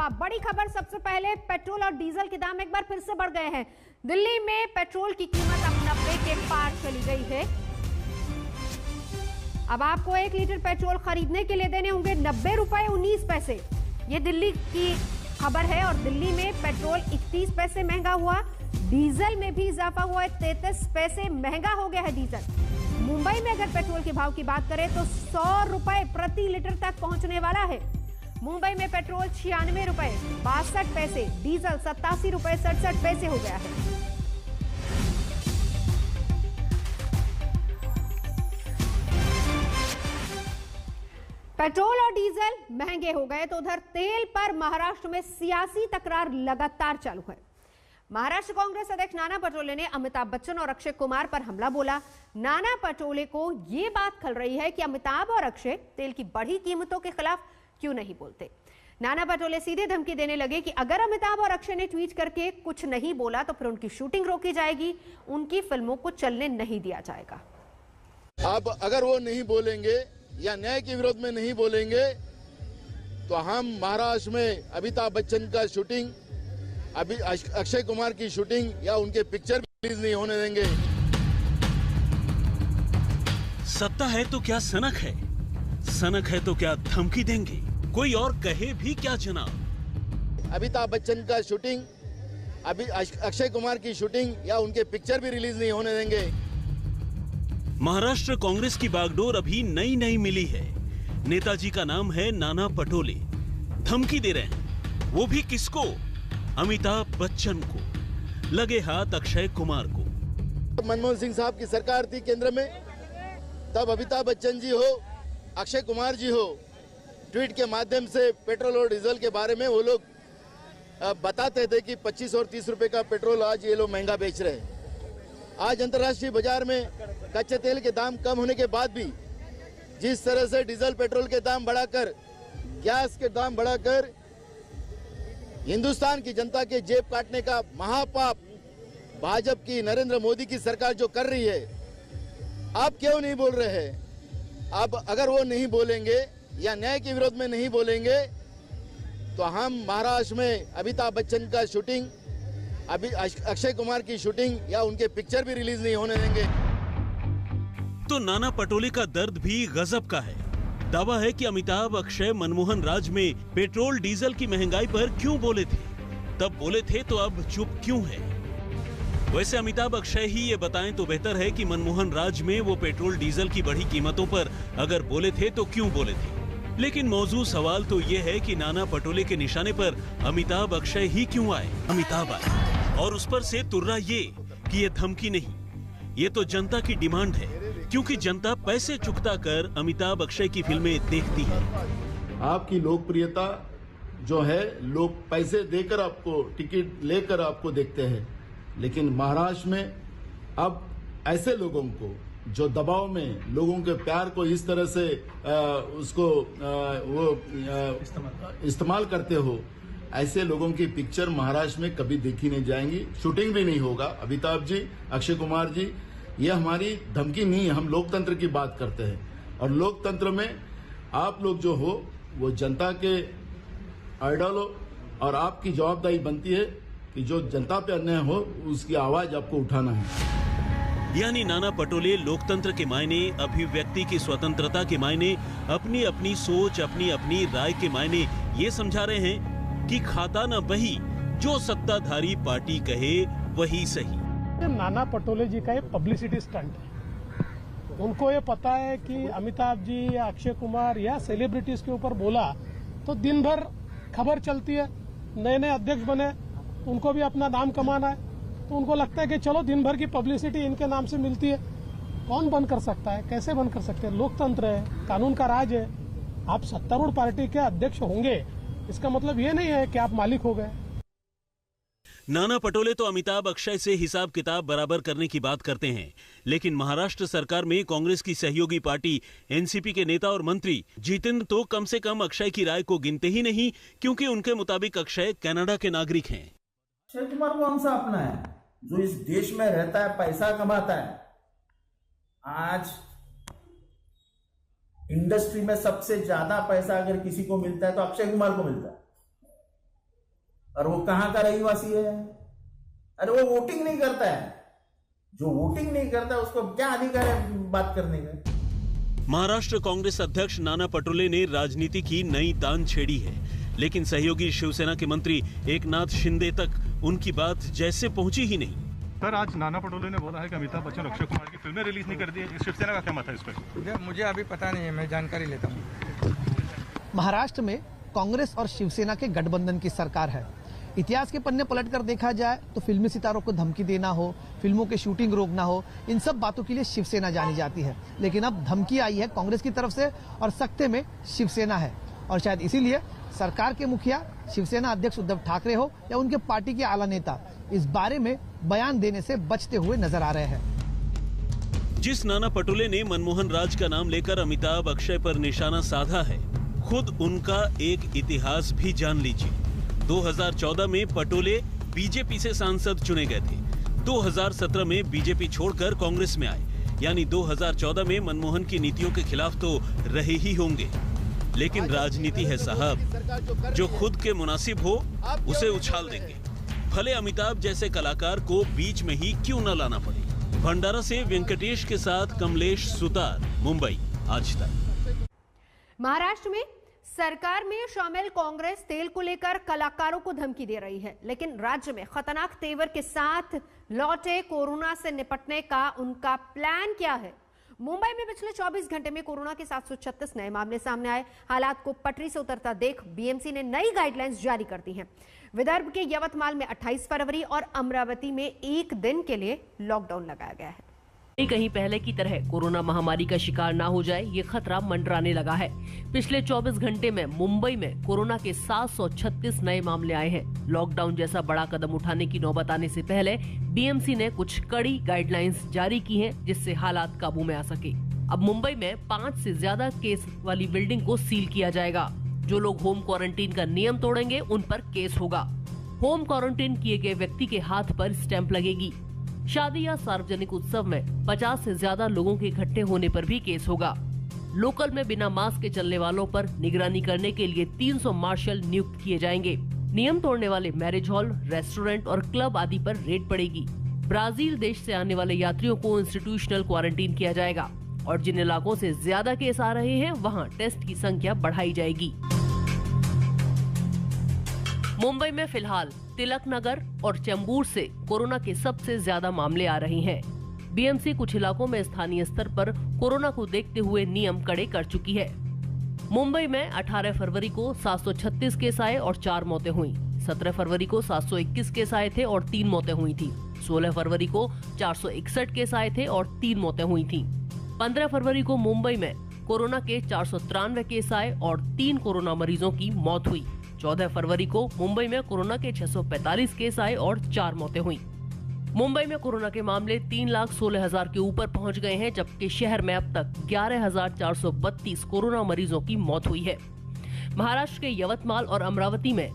अलावा बड़ी खबर सबसे पहले पेट्रोल और डीजल के दाम एक बार फिर से बढ़ गए हैं। दिल्ली में पेट्रोल की कीमत अब 90 के पार चली गई है। अब आपको 1 लीटर पेट्रोल खरीदने के लिए देने होंगे 90 रुपए 19 पैसे। ये दिल्ली की खबर है और दिल्ली में पेट्रोल 31 पैसे महंगा हुआ, डीजल में भी इजाफा हुआ है, 33 पैसे महंगा हो गया है डीजल। मुंबई में अगर पेट्रोल के भाव की बात करें तो 100 रुपए प्रति लीटर तक पहुंचने वाला है। मुंबई में पेट्रोल 96 रुपए 62 पैसे, डीजल 87 रुपए 67 पैसे हो गया है। पेट्रोल और डीजल महंगे हो गए तो उधर तेल पर महाराष्ट्र में सियासी तकरार लगातार चालू है। महाराष्ट्र कांग्रेस अध्यक्ष नाना पटोले ने अमिताभ बच्चन और अक्षय कुमार पर हमला बोला। नाना पटोले को यह बात खल रही है कि अमिताभ और अक्षय तेल की बढ़ी कीमतों के खिलाफ क्यों नहीं बोलते। नाना पटोले सीधे धमकी देने लगे कि अगर अमिताभ और अक्षय ने ट्वीट करके कुछ नहीं बोला तो फिर उनकी शूटिंग रोकी जाएगी, उनकी फिल्मों को चलने नहीं दिया जाएगा। अब अगर वो नहीं बोलेंगे या न्याय के विरोध में नहीं बोलेंगे तो हम महाराष्ट्र में अमिताभ बच्चन का शूटिंग, अभी अक्षय कुमार की शूटिंग या उनके पिक्चर भी रिलीज नहीं होने देंगे। सत्ता है तो क्या सनक है, सनक है तो क्या धमकी देंगे, कोई और कहे भी क्या जनाब। अमिताभ बच्चन का शूटिंग, अभी अक्षय कुमार की शूटिंग या उनके पिक्चर भी रिलीज नहीं होने देंगे। महाराष्ट्र कांग्रेस की बागडोर अभी नई नई मिली है। नेताजी का नाम है नाना पटोले, धमकी दे रहे हैं, वो भी किसको? अमिताभ बच्चन को। लगे हाथ अक्षय कुमार को। मनमोहन सिंह साहब की सरकार थी केंद्र में, तब अमिताभ बच्चन जी हो, अक्षय कुमार जी हो, ट्वीट के माध्यम से पेट्रोल और डीजल के बारे में वो लोग बताते थे कि 25 और 30 रुपए का पेट्रोल आज ये लोग महंगा बेच रहे हैं। आज अंतर्राष्ट्रीय बाजार में कच्चे तेल के दाम कम होने के बाद भी जिस तरह से डीजल पेट्रोल के दाम बढ़ाकर, गैस के दाम बढ़ाकर हिंदुस्तान की जनता के जेब काटने का महापाप भाजपा की नरेंद्र मोदी की सरकार जो कर रही है, आप क्यों नहीं बोल रहे हैं? अब अगर वो नहीं बोलेंगे या न्याय के विरोध में नहीं बोलेंगे तो हम महाराष्ट्र में अमिताभ बच्चन का शूटिंग, अभी अक्षय कुमार की शूटिंग या उनके पिक्चर भी रिलीज नहीं होने देंगे। तो नाना पटोले का दर्द भी गजब का है। दावा है कि अमिताभ अक्षय मनमोहन राज में पेट्रोल डीजल की महंगाई पर क्यों बोले थे, तब बोले थे तो अब चुप क्यों है। वैसे अमिताभ अक्षय ही ये बताएं तो बेहतर है कि मनमोहन राज में वो पेट्रोल डीजल की बढ़ी कीमतों पर अगर बोले थे तो क्यों बोले थे। लेकिन मौजूद सवाल तो ये है कि नाना पटोले के निशाने पर अमिताभ अक्षय ही क्यों आए। अमिताभ आए और उस पर से तुर्रा ये कि ये धमकी नहीं, ये तो जनता की डिमांड है, क्योंकि जनता पैसे चुकता कर अमिताभ अक्षय की फिल्में देखती है। आपकी लोकप्रियता जो है, लोग पैसे देकर आपको, टिकट लेकर आपको देखते हैं, लेकिन महाराष्ट्र में अब ऐसे लोगों को जो दबाव में लोगों के प्यार को इस तरह से उसको इस्तेमाल करते हो, ऐसे लोगों की पिक्चर महाराष्ट्र में कभी देखी नहीं जाएंगी, शूटिंग भी नहीं होगा। अमिताभ जी, अक्षय कुमार जी, ये हमारी धमकी नहीं है, हम लोकतंत्र की बात करते हैं और लोकतंत्र में आप लोग जो हो वो जनता के आइडल हो और आपकी जवाबदारी बनती है कि जो जनता पे अन्याय हो उसकी आवाज आपको उठाना है। यानी नाना पटोले लोकतंत्र के मायने, अभिव्यक्ति की स्वतंत्रता के मायने, अपनी अपनी सोच, अपनी अपनी राय के मायने ये समझा रहे हैं कि खाता न वही जो सत्ताधारी पार्टी कहे वही सही। नाना पटोले जी का ये पब्लिसिटी स्टंट है। उनको ये पता है कि अमिताभ जी या अक्षय कुमार या सेलिब्रिटीज के ऊपर बोला तो दिन भर खबर चलती है, नए नए अध्यक्ष बने, उनको भी अपना नाम कमाना है, तो उनको लगता है कि चलो दिन भर की पब्लिसिटी इनके नाम से मिलती है। कौन बंद कर सकता है, कैसे बंद कर सकते हैं? लोकतंत्र है, कानून का राज है। आप सत्तारूढ़ पार्टी के अध्यक्ष होंगे इसका मतलब ये नहीं है कि आप मालिक हो गए। नाना पटोले तो अमिताभ अक्षय से हिसाब किताब बराबर करने की बात करते हैं, लेकिन महाराष्ट्र सरकार में कांग्रेस की सहयोगी पार्टी एनसीपी के नेता और मंत्री जितेंद्र तो कम से कम अक्षय की राय को गिनते ही नहीं, क्योंकि उनके मुताबिक अक्षय कनाडा के नागरिक हैं। अक्षय कुमार को हमसे अपना है, जो इस देश में रहता है, पैसा कमाता है। आज इंडस्ट्री में सबसे ज्यादा पैसा अगर किसी को मिलता है तो अक्षय कुमार को मिलता है। और वो कहां का रहीवासी है? अरे वो वोटिंग नहीं करता है। जो वोटिंग नहीं करता उसको क्या अधिकार है बात करने का? महाराष्ट्र कांग्रेस अध्यक्ष नाना पटोले ने राजनीति की नई तान छेड़ी है, लेकिन सहयोगी शिवसेना के मंत्री एकनाथ शिंदे तक उनकी बात जैसे पहुंची ही नहीं। सर, आज नाना पटोले ने बोला है कि अमिताभ बच्चन अक्षय कुमार की फिल्में रिलीज नहीं कर दी है। शिवसेना का क्या मत है इस पर? मुझे अभी पता नहीं है, मैं जानकारी लेता हूँ। महाराष्ट्र में कांग्रेस और शिवसेना के गठबंधन की सरकार है। इतिहास के पन्ने पलटकर देखा जाए तो फिल्मी सितारों को धमकी देना हो, फिल्मों के शूटिंग रोकना हो, इन सब बातों के लिए शिवसेना जानी जाती है। लेकिन अब धमकी आई है कांग्रेस की तरफ से और सख्ते में शिवसेना है, और शायद इसीलिए सरकार के मुखिया शिवसेना अध्यक्ष उद्धव ठाकरे हो या उनके पार्टी के आला नेता इस बारे में बयान देने से बचते हुए नजर आ रहे हैं। जिस नाना पटोले ने मनमोहन राज का नाम लेकर अमिताभ अक्षय पर निशाना साधा है, खुद उनका एक इतिहास भी जान लीजिए। 2014 में पटोले बीजेपी से सांसद चुने गए थे। 2017 में बीजेपी छोड़कर कांग्रेस में आए, यानी 2014 में मनमोहन की नीतियों के खिलाफ तो रहे ही होंगे। लेकिन राजनीति है साहब, जो खुद के मुनासिब हो उसे उछाल देंगे, भले अमिताभ जैसे कलाकार को बीच में ही क्यों न लाना पड़े। भंडारा से वेंकटेश के साथ कमलेश सुतार, मुंबई, आज तक। महाराष्ट्र में सरकार में शामिल कांग्रेस तेल को लेकर कलाकारों को धमकी दे रही है, लेकिन राज्य में खतरनाक तेवर के साथ लौटे कोरोना से निपटने का उनका प्लान क्या है? मुंबई में पिछले 24 घंटे में कोरोना के 736 नए मामले सामने आए। हालात को पटरी से उतरता देख बीएमसी ने नई गाइडलाइंस जारी कर दी हैं। विदर्भ के यवतमाल में 28 फरवरी और अमरावती में 1 दिन के लिए लॉकडाउन लगाया गया है। कहीं पहले की तरह कोरोना महामारी का शिकार ना हो जाए, ये खतरा मंडराने लगा है। पिछले 24 घंटे में मुंबई में कोरोना के 736 नए मामले आए हैं। लॉकडाउन जैसा बड़ा कदम उठाने की नौबत आने से पहले बीएमसी ने कुछ कड़ी गाइडलाइंस जारी की हैं, जिससे हालात काबू में आ सके। अब मुंबई में 5 से ज्यादा केस वाली बिल्डिंग को सील किया जाएगा। जो लोग होम क्वारंटीन का नियम तोड़ेंगे उन पर केस होगा। होम क्वारंटीन किए गए व्यक्ति के हाथ पर स्टैंप लगेगी। शादी या सार्वजनिक उत्सव में 50 से ज्यादा लोगों के इकट्ठे होने पर भी केस होगा। लोकल में बिना मास्क के चलने वालों पर निगरानी करने के लिए 300 मार्शल नियुक्त किए जाएंगे। नियम तोड़ने वाले मैरिज हॉल, रेस्टोरेंट और क्लब आदि पर रेड पड़ेगी। ब्राजील देश से आने वाले यात्रियों को इंस्टीट्यूशनल क्वारंटीन किया जाएगा और जिन इलाकों से ज्यादा केस आ रहे हैं वहां टेस्ट की संख्या बढ़ाई जाएगी। मुंबई में फिलहाल तिलक नगर और चेंबूर से कोरोना के सबसे ज्यादा मामले आ रहे हैं। बीएमसी कुछ इलाकों में स्थानीय स्तर पर कोरोना को देखते हुए नियम कड़े कर चुकी है। मुंबई में 18 फरवरी को 736 केस आए और 4 मौतें हुई। 17 फरवरी को 721 केस आए थे और 3 मौतें हुई थी। 16 फरवरी को 461 केस आए थे और 3 मौतें हुई थी। 15 फरवरी को मुंबई में कोरोना के 493 केस आए और 3 कोरोना मरीजों की मौत हुई। 14 फरवरी को मुंबई में कोरोना के 645 केस आए और 4 मौतें हुई। मुंबई में कोरोना के मामले 3,16,000 के ऊपर पहुंच गए हैं, जबकि शहर में अब तक 11,432 कोरोना मरीजों की मौत हुई है। महाराष्ट्र के यवतमाल और अमरावती में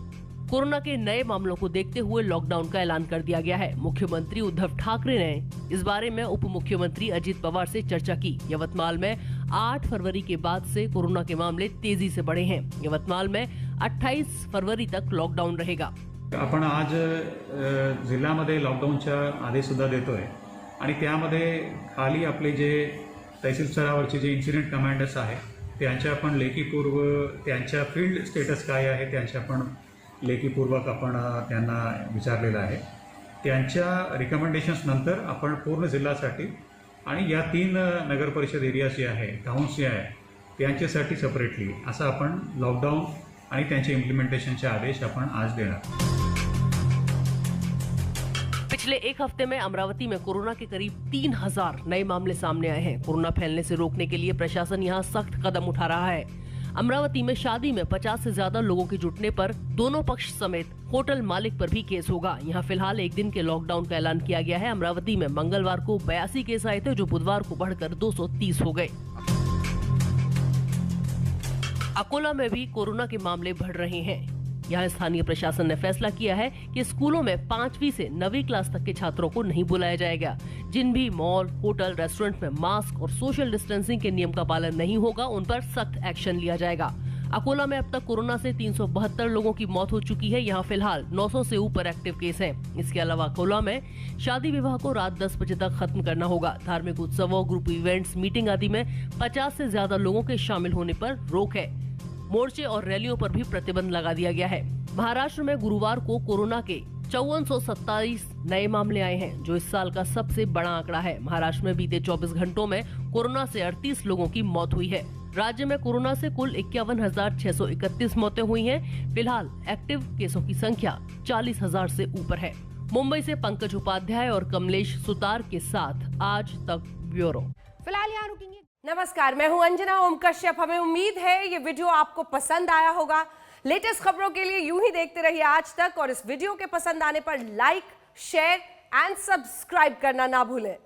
कोरोना के नए मामलों को देखते हुए लॉकडाउन का ऐलान कर दिया गया है। मुख्यमंत्री उद्धव ठाकरे ने इस बारे में उप मुख्यमंत्री अजित पवार से चर्चा की। यवतमाल में 8 फरवरी के बाद से कोरोना के मामले तेजी से बढ़े हैं। यवतमाल में 28 फरवरी तक लॉकडाऊन रहेगा। आपण आज जिल्ह्यामध्ये लॉकडाऊनचा आदेश सुद्धा देतोय आणि त्यामध्ये खाली आपले जे तहसील स्तरावरचे जे इन्सिडेंट कमांडर्स आहेत त्यांच्या आपण लेखीपूर्व त्यांच्या फील्ड स्टेटस काय आहे त्यांच्या आपण लेखीपूर्वक आपण त्यांना विचारलेलं आहे। त्यांच्या रिकमेंडेशन्स नंतर आपण पूर्ण जिल्ह्यासाठी आणि या 3 नगर परिषद एरियाज जे आहे टाउन्स जे आहे त्यांच्यासाठी सेपरेटली असं आपण लॉकडाऊन आणि त्यांचे इम्प्लिमेंटेशनचे आदेश आपण आज देणार। पिछले एक हफ्ते में अमरावती में कोरोना के करीब 3,000 नए मामले सामने आए हैं। कोरोना फैलने से रोकने के लिए प्रशासन यहां सख्त कदम उठा रहा है। अमरावती में शादी में 50 से ज्यादा लोगों के जुटने पर दोनों पक्ष समेत होटल मालिक पर भी केस होगा। यहां फिलहाल 1 दिन के लॉकडाउन का ऐलान किया गया है। अमरावती में मंगलवार को 82 केस आए थे, जो बुधवार को बढ़कर 230 हो गए। अकोला में भी कोरोना के मामले बढ़ रहे हैं। यहाँ स्थानीय प्रशासन ने फैसला किया है कि स्कूलों में 5वीं से 9वीं क्लास तक के छात्रों को नहीं बुलाया जाएगा। जिन भी मॉल, होटल, रेस्टोरेंट में मास्क और सोशल डिस्टेंसिंग के नियम का पालन नहीं होगा, उन पर सख्त एक्शन लिया जाएगा। अकोला में अब तक कोरोना से 372 लोगों की मौत हो चुकी है। यहाँ फिलहाल 900 से ऊपर एक्टिव केस हैं। इसके अलावा अकोला में शादी विवाह को रात 10 बजे तक खत्म करना होगा। धार्मिक उत्सवों, ग्रुप इवेंट्स, मीटिंग आदि में 50 से ज्यादा लोगों के शामिल होने पर रोक है। मोर्चे और रैलियों पर भी प्रतिबंध लगा दिया गया है। महाराष्ट्र में गुरुवार को कोरोना के 5427 नए मामले आए हैं, जो इस साल का सबसे बड़ा आंकड़ा है। महाराष्ट्र में बीते 24 घंटों में कोरोना से 38 लोगों की मौत हुई है। राज्य में कोरोना से कुल 51,631 मौतें हुई हैं। फिलहाल एक्टिव केसों की संख्या 40,000 से ऊपर है। मुंबई से पंकज उपाध्याय और कमलेश सुतार के साथ आज तक ब्यूरो। फिलहाल यहाँ रुकेंगे। नमस्कार, मैं हूं अंजना ओम कश्यप। हमें उम्मीद है ये वीडियो आपको पसंद आया होगा। लेटेस्ट खबरों के लिए यूं ही देखते रहिए आज तक, और इस वीडियो के पसंद आने पर लाइक, शेयर एंड सब्सक्राइब करना ना भूलें।